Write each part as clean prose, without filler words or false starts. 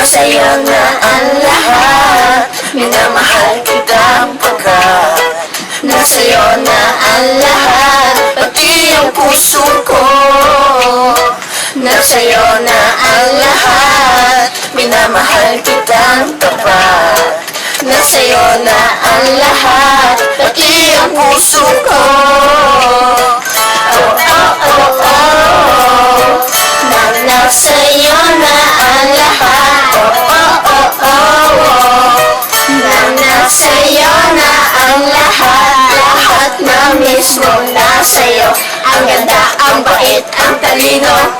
Nasa'yo na ang lahat, minamahal kitang pagkat nasa'yo na ang lahat, pati ang puso ko. Nasa'yo na ang lahat, minamahal kitang tapat. Nasa'yo na ang lahat, pati ang puso ko. Oh, oh, oh, oh, na nasa'yo na ang lahat. Oh, oh, oh, oh, oh, na nasa'yo na ang lahat. Lahat na mismo nasa'yo. Ang ganda, ang bait, ang talino,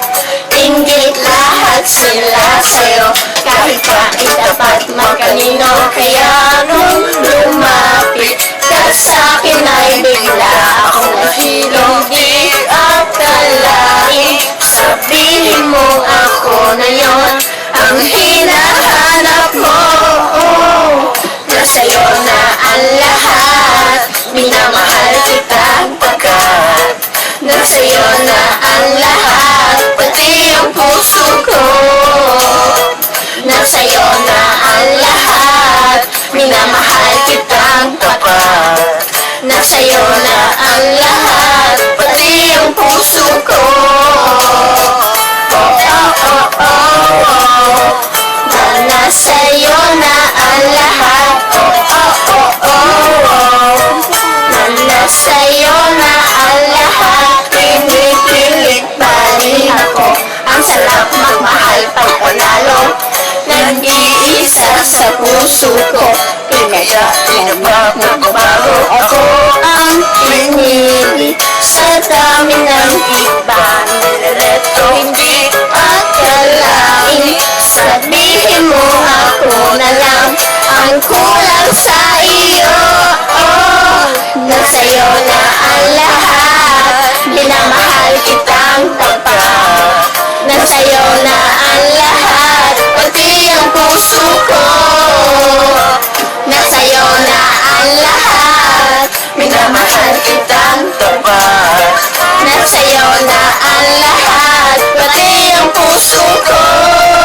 inggit lahat sila sa'yo. Kahit pa itapat man kanino, kaya nung lumapit ka sa'kin ay bigla akong nahilo. Di akalain, sabihin mo ako na yon ang hinahanap mo. Oh, nasa'yo na ang lahat, minamahal kitang pagkat nasa'yo na ang lahat, pati ang puso ko. Nasa'yo na ang lahat, minamahal kitang tapat. Nasa'yo na ang lahat, pati ang puso ko. Oh, oh, oh, oh, oh, na nasa'yo na ang lahat. Oh, oh, oh, oh, oh, na nasa'yo na ang lahat. Pinipilit pa rin ako, ang sarap magmahal pag panalo. Nag-iisa sa puso ko, kaya pinapagbabago ako ang pinili sa dami ng iba. Nilereto, hindi akalain, sabihin mo ako na lang ang kulang sa iyo. Oh, nasa'yo na ang lahat, minamahal kitang tapat. Nasa'yo na ang lahat, pati ang puso ko. Nasa'yo na ang lahat, minamahal kitang tapat. Nasa'yo na ang lahat, pati ang puso ko.